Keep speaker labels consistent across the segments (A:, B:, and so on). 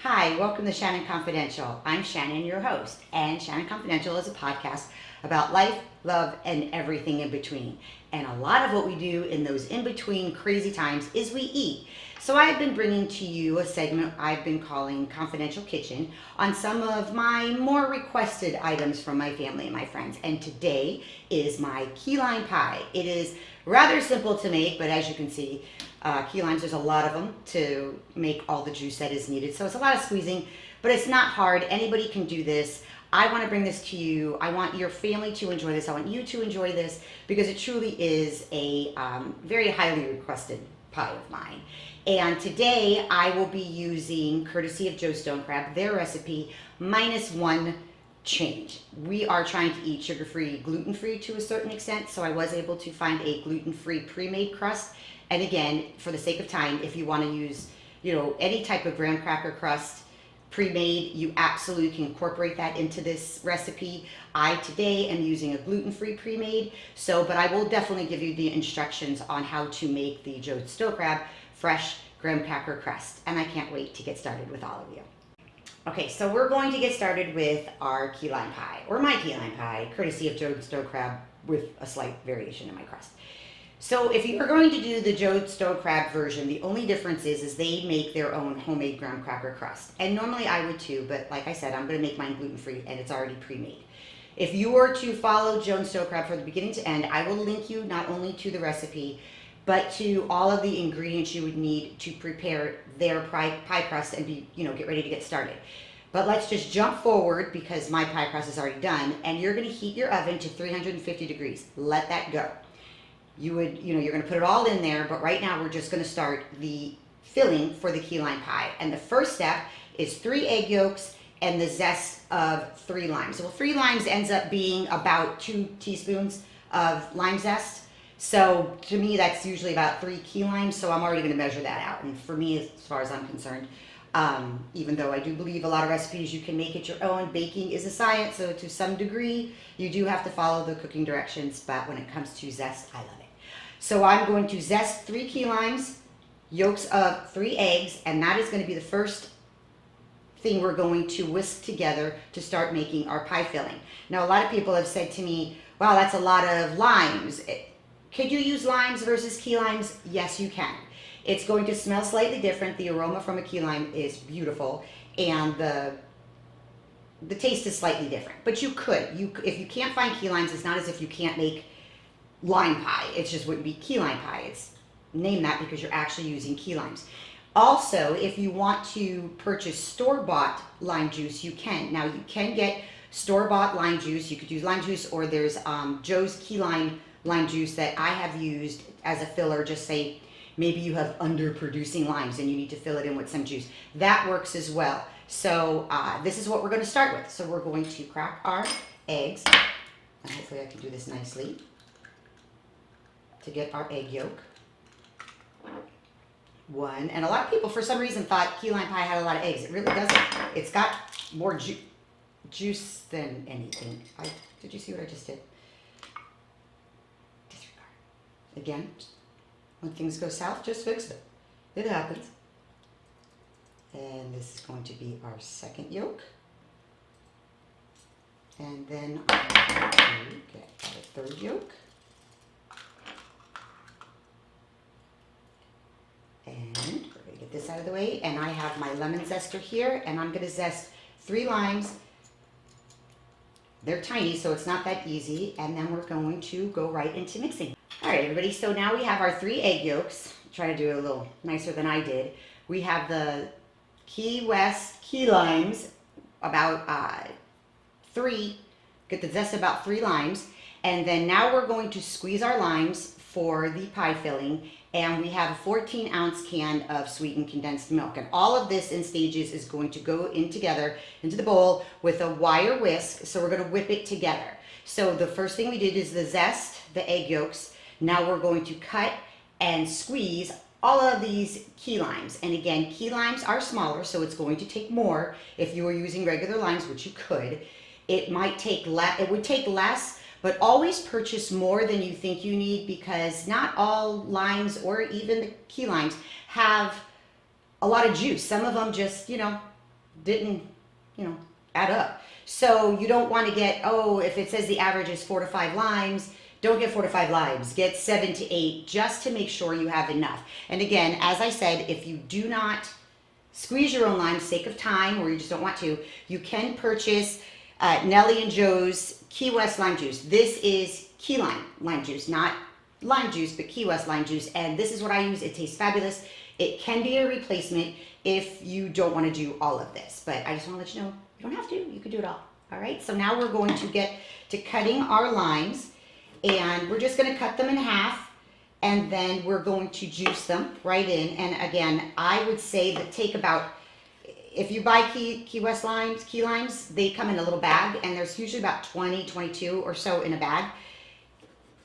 A: Hi, welcome to Shannon Confidential. I'm Shannon, your host, and Shannon Confidential is a podcast about life, love, and everything in between. And a lot of what we do in those in-between crazy times is we eat. So I've been bringing to you a segment I've been calling Confidential Kitchen on some of my more requested items from my family and my friends. And today is my key lime pie. It is rather simple to make, but as you can see, key limes, there's a lot of them to make all the juice that is needed. So it's a lot of squeezing, but it's not hard. Anybody can do this. I want to bring this to you. I want your family to enjoy this. I want you to enjoy this because it truly is a very highly requested pie of mine. And today I will be using, courtesy of Joe Stonecrab, their recipe minus one change. We are trying to eat sugar-free, gluten-free to a certain extent, so I was able to find a gluten-free pre-made crust. And again, for the sake of time, if you want to use, any type of graham cracker crust pre-made, you absolutely can incorporate that into this recipe. I today am using a gluten-free pre-made, but I will definitely give you the instructions on how to make the Joe Stonecrab fresh graham cracker crust. And I can't wait to get started with all of you. Okay, so we're going to get started with our key lime pie, or my key lime pie, courtesy of Joe Stonecrab with a slight variation in my crust. So if you're going to do the Joe Stonecrab version, the only difference is they make their own homemade graham cracker crust. And normally I would too, but like I said, I'm going to make mine gluten-free and it's already pre-made. If you were to follow Joe Stonecrab from the beginning to end, I will link you not only to the recipe, but to all of the ingredients you would need to prepare their pie crust and get ready to get started. But let's just jump forward because my pie crust is already done, and you're going to heat your oven to 350 degrees. Let that go. You're going to put it all in there, but right now we're just going to start the filling for the key lime pie. And the first step is 3 egg yolks and the zest of 3 limes. Well, 3 limes ends up being about 2 teaspoons of lime zest. So to me, that's usually about 3 key limes. So I'm already going to measure that out. And for me, as far as I'm concerned, even though I do believe a lot of recipes you can make it your own, baking is a science. So to some degree, you do have to follow the cooking directions. But when it comes to zest, I love it. So I'm going to zest 3 key limes, yolks of 3 eggs, and that is going to be the first thing we're going to whisk together to start making our pie filling. Now, a lot of people have said to me, wow, that's a lot of limes. Could you use limes versus key limes? Yes, you can. It's going to smell slightly different. The aroma from a key lime is beautiful, and the taste is slightly different. But you could. If you can't find key limes, it's not as if you can't make lime pie. It just wouldn't be key lime pie. It's named that because you're actually using key limes. Also, if you want to purchase store-bought lime juice, you can. Now, you can get store-bought lime juice. You could use lime juice, or there's Joe's key lime juice that I have used as a filler. Just say maybe you have underproducing limes and you need to fill it in with some juice. That works as well. So this is what we're going to start with. So we're going to crack our eggs, and hopefully I can do this nicely to get our egg yolk. 1, and a lot of people for some reason thought key lime pie had a lot of eggs. It really doesn't. It's got more juice than anything. Did you see what I just did? Disregard. Again, when things go south, just fix it. It happens. And this is going to be our second yolk. And then I'm going to get our 3rd yolk. And we're going to get this out of the way. And I have my lemon zester here, and I'm going to zest 3 limes. They're tiny, so it's not that easy. And then we're going to go right into mixing. All right, everybody. So now we have our 3 egg yolks. Try to do it a little nicer than I did. We have the Key West key limes, about 3. Get the zest about 3 limes. And then now we're going to squeeze our limes for the pie filling. And we have a 14-ounce can of sweetened condensed milk. And all of this in stages is going to go in together into the bowl with a wire whisk. So we're going to whip it together. So the first thing we did is the zest, the egg yolks. Now we're going to cut and squeeze all of these key limes. And again, key limes are smaller, so it's going to take more. If you were using regular limes, which you could, it would take less. But always purchase more than you think you need, because not all limes, or even the key limes, have a lot of juice. Some of them just, didn't, add up. So you don't want to get, if it says the average is 4 to 5 limes, don't get 4 to 5 limes. Get 7 to 8 just to make sure you have enough. And again, as I said, if you do not squeeze your own limes, sake of time, or you just don't want to, you can purchase Nellie and Joe's Key West lime juice. This is key lime juice, not lime juice, but Key West lime juice. And this is what I use. It tastes fabulous. It can be a replacement if you don't want to do all of this. But I just want to let you know, you don't have to. You can do it all. All right. So now we're going to get to cutting our limes. And we're just going to cut them in half. And then we're going to juice them right in. And again, I would say that take about, if you buy Key West limes, key limes, they come in a little bag. And there's usually about 20, 22 or so in a bag.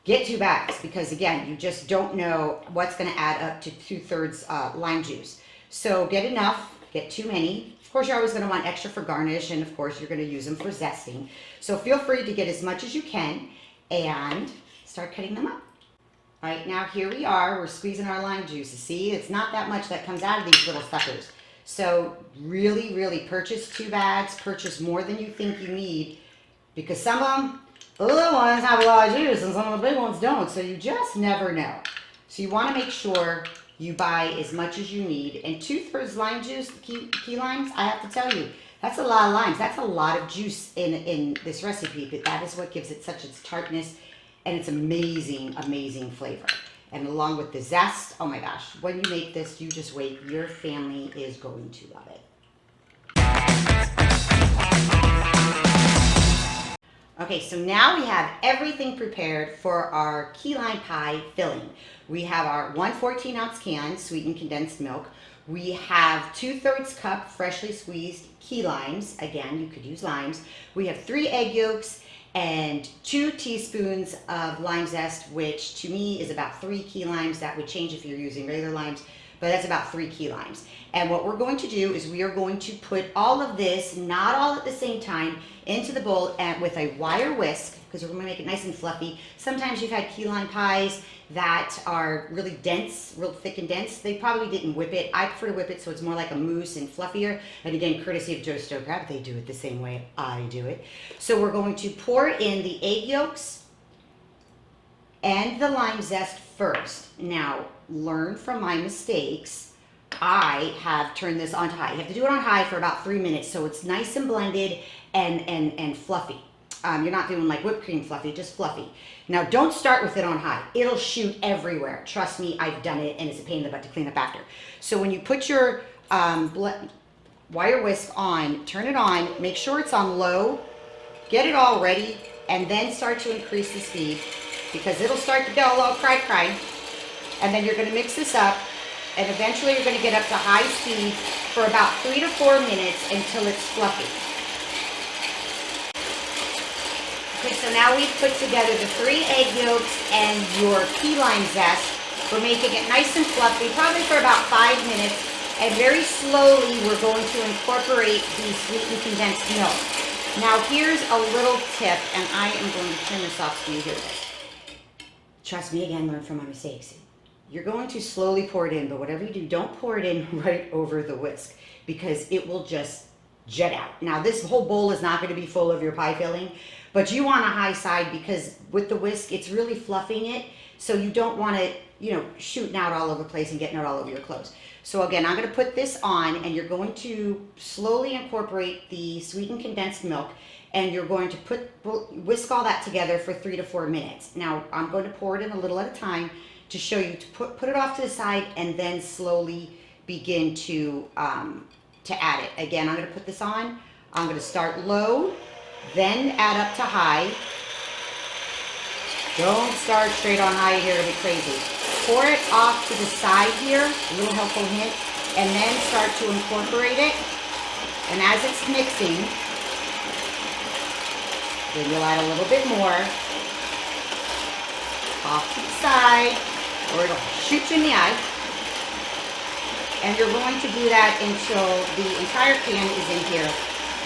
A: Get 2 bags because, again, you just don't know what's going to add up to 2/3 lime juice. So get enough, get too many. Of course, you're always going to want extra for garnish, and of course, you're going to use them for zesting. So feel free to get as much as you can and start cutting them up. All right, now here we are. We're squeezing our lime juice. See, it's not that much that comes out of these little suckers. So really, really purchase 2 bags. Purchase more than you think you need because some of them, the little ones have a lot of juice and some of the big ones don't, so you just never know. So you want to make sure you buy as much as you need. And 2/3 lime juice, key limes, I have to tell you, that's a lot of limes. That's a lot of juice in this recipe, but that is what gives it such its tartness and its amazing, amazing flavor. And along with the zest, oh my gosh, when you make this, you just wait. Your family is going to love it. Okay, so now we have everything prepared for our key lime pie filling. We have our 1 14-ounce can, sweetened condensed milk. We have 2/3 cup freshly squeezed key limes. Again, you could use limes. We have 3 egg yolks and 2 teaspoons of lime zest, which to me is about 3 key limes. That would change if you're using regular limes, but that's about 3 key limes. And what we're going to do is we are going to put all of this, not all at the same time, into the bowl and with a wire whisk, because we're going to make it nice and fluffy. Sometimes you've had key lime pies that are really dense, real thick and dense. They probably didn't whip it. I prefer to whip it so it's more like a mousse and fluffier. And again, courtesy of Joe Stokrat, they do it the same way I do it. So we're going to pour in the egg yolks and the lime zest first. Now, learn from my mistakes. I have turned this on to high. You have to do it on high for about 3 minutes so it's nice and blended and fluffy. You're not doing like whipped cream fluffy, just fluffy. Now don't start with it on high. It'll shoot everywhere. Trust me, I've done it and it's a pain in the butt to clean up after. So when you put your wire whisk on, turn it on, make sure it's on low, get it all ready, and then start to increase the speed because it'll start to go a little cry. And then you're gonna mix this up and eventually you're gonna get up to high speed for about 3 to 4 minutes until it's fluffy. Okay, so now we've put together the 3 egg yolks and your key lime zest. We're making it nice and fluffy, probably for about 5 minutes. And very slowly, we're going to incorporate the sweetened condensed milk. Now, here's a little tip, and I am going to turn this off so you hear this. Trust me, again, learn from my mistakes. You're going to slowly pour it in, but whatever you do, don't pour it in right over the whisk because it will just jet out. Now, this whole bowl is not going to be full of your pie filling, but you want a high side because with the whisk, it's really fluffing it. So you don't want it, shooting out all over the place and getting it all over your clothes. So again, I'm going to put this on and you're going to slowly incorporate the sweetened condensed milk and you're going to whisk all that together for 3 to 4 minutes. Now, I'm going to pour it in a little at a time to show you to put it off to the side and then slowly begin to add it. Again, I'm going to put this on. I'm going to start low, then add up to high. Don't start straight on high here to be crazy. Pour it off to the side here, a little helpful hint, and then start to incorporate it. And as it's mixing, then you'll add a little bit more. Off to the side, or it'll shoot you in the eye. And you're going to do that until the entire can is in here,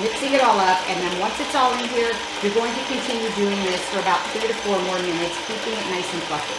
A: mixing it all up, and then once it's all in here, you're going to continue doing this for about 3 to 4 more minutes, keeping it nice and fluffy.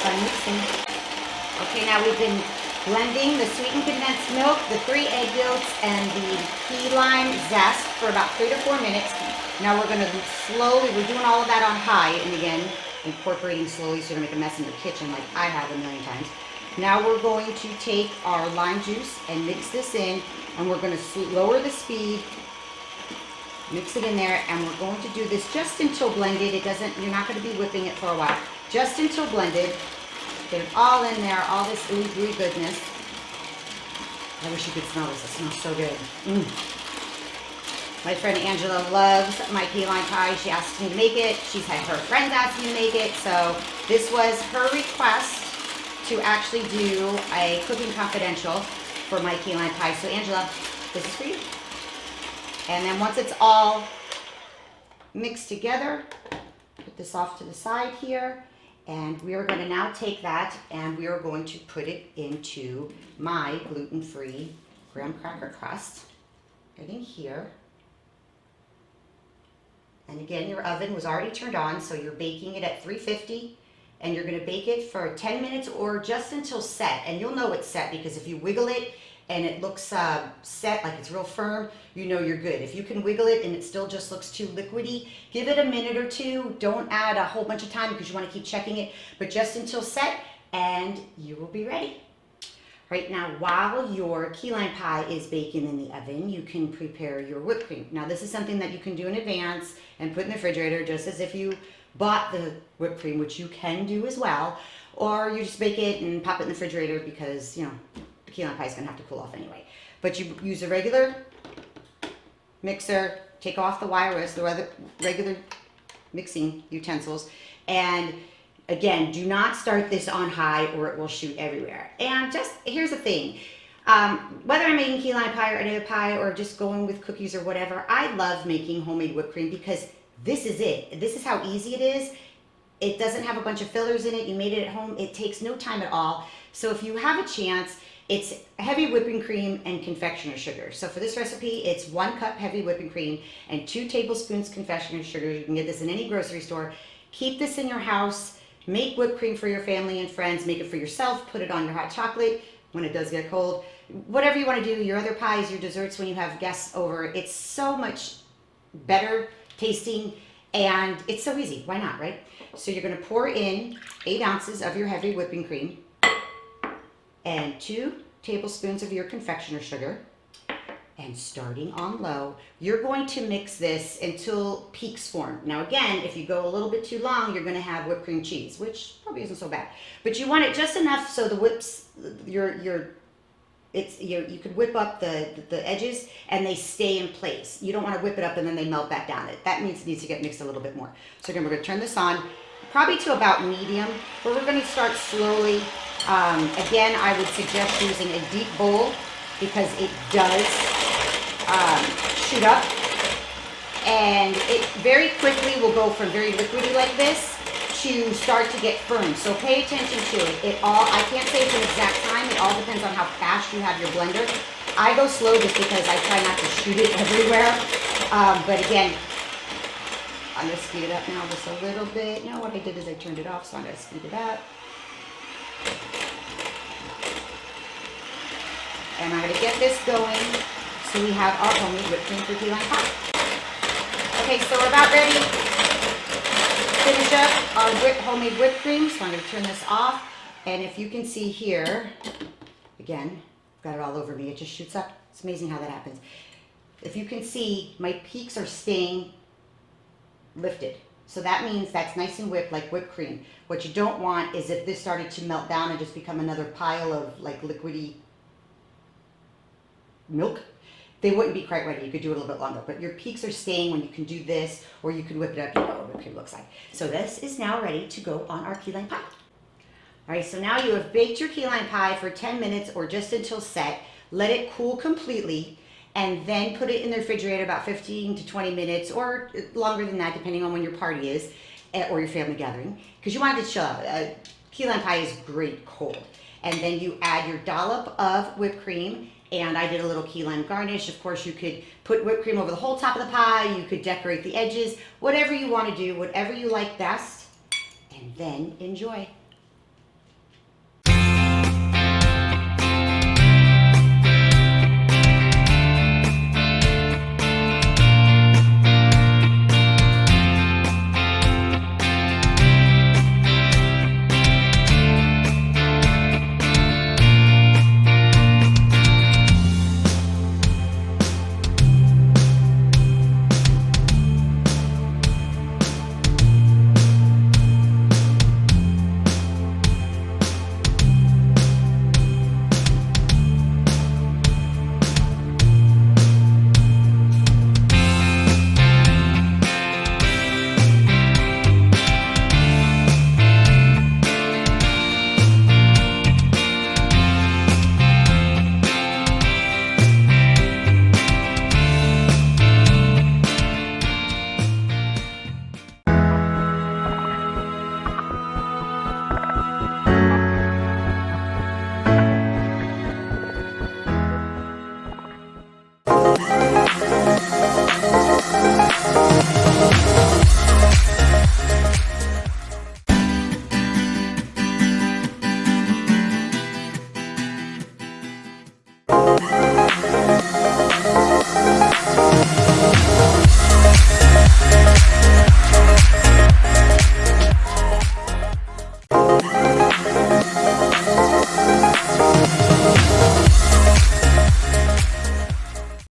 A: on mixing. Okay, now we've been blending the sweetened condensed milk, the 3 egg yolks, and the key lime zest for about 3 to 4 minutes. Now we're going to slowly, we're doing all of that on high, and again, incorporating slowly so you don't make a mess in your kitchen like I have a million times. Now we're going to take our lime juice and mix this in, and we're going to lower the speed, mix it in there, and we're going to do this just until blended. You're not going to be whipping it for a while. Just until blended. Get it all in there, all this ooey gooey goodness. I wish you could smell this. It smells so good. My friend Angela loves my key lime pie. She asked me to make it. She's had her friends ask me to make it. So this was her request to actually do a cooking confidential for my key lime pie. So Angela, this is for you. And then once it's all mixed together, put this off to the side here. And we are going to now take that and we are going to put it into my gluten-free graham cracker crust. Right in here. And again, your oven was already turned on, so you're baking it at 350. And you're going to bake it for 10 minutes or just until set. And you'll know it's set because if you wiggle it and it looks set, like it's real firm, you know you're good. If you can wiggle it and it still just looks too liquidy, give it a minute or two. Don't add a whole bunch of time because you want to keep checking it, but just until set and you will be ready. Right now, while your key lime pie is baking in the oven, you can prepare your whipped cream. Now, this is something that you can do in advance and put in the refrigerator just as if you bought the whipped cream, which you can do as well, or you just bake it and pop it in the refrigerator because, you know, the key lime pie is going to have to cool off anyway. But you use a regular mixer, take off the wire, the regular mixing utensils, and again, do not start this on high or it will shoot everywhere. And just, here's the thing, whether I'm making key lime pie or any other pie or just going with cookies or whatever, I love making homemade whipped cream because this is it. This is how easy it is. It doesn't have a bunch of fillers in it. You made it at home. It takes no time at all. So if you have a chance, it's heavy whipping cream and confectioner's sugar. So for this recipe, it's 1 cup heavy whipping cream and 2 tablespoons confectioner's sugar. You can get this in any grocery store. Keep this in your house. Make whipped cream for your family and friends. Make it for yourself. Put it on your hot chocolate when it does get cold. Whatever you want to do, your other pies, your desserts when you have guests over. It's so much better tasting and it's so easy. Why not, right? So you're going to pour in 8 ounces of your heavy whipping cream and 2 tablespoons of your confectioner's sugar. And starting on low, you're going to mix this until peaks form. Now again, if you go a little bit too long, you're going to have whipped cream cheese, which probably isn't so bad. But you want it just enough so the whips, you could whip up the edges and they stay in place. You don't want to whip it up and then they melt back down. That means it needs to get mixed a little bit more. So again, we're going to turn this on, probably to about medium, but we're going to start slowly. Again, I would suggest using a deep bowl because it does shoot up, and it very quickly will go from very liquidy like this to start to get firm. So pay attention to it. I can't say it's an exact time. It all depends on how fast you have your blender. I go slow just because I try not to shoot it everywhere. But again, I'm going to speed it up now just a little bit. Now what I did is I turned it off, so I'm going to speed it up. And I'm going to get this going so we have our homemade whipped cream for key lime pie. Okay, so we're about ready to finish up our homemade whipped cream. So I'm going to turn this off. And if you can see here, again, I've got it all over me. It just shoots up. It's amazing how that happens. If you can see, my peaks are staying lifted. So that means that's nice and whipped, like whipped cream. What you don't want is if this started to melt down and just become another pile of like liquidy milk, they wouldn't be quite ready. You could do it a little bit longer, but your peaks are staying when you can do this, or you can whip it up. You know what whipped cream looks like. So this is now ready to go on our key lime pie. All right, so now you have baked your key lime pie for 10 minutes or just until set. Let it cool completely, and then put it in the refrigerator about 15 to 20 minutes, or longer than that, depending on when your party is, or your family gathering, because you want it to chill out. Key lime pie is great cold. And then you add your dollop of whipped cream, and I did a little key lime garnish. Of course, you could put whipped cream over the whole top of the pie. You could decorate the edges, whatever you want to do, whatever you like best, and then enjoy.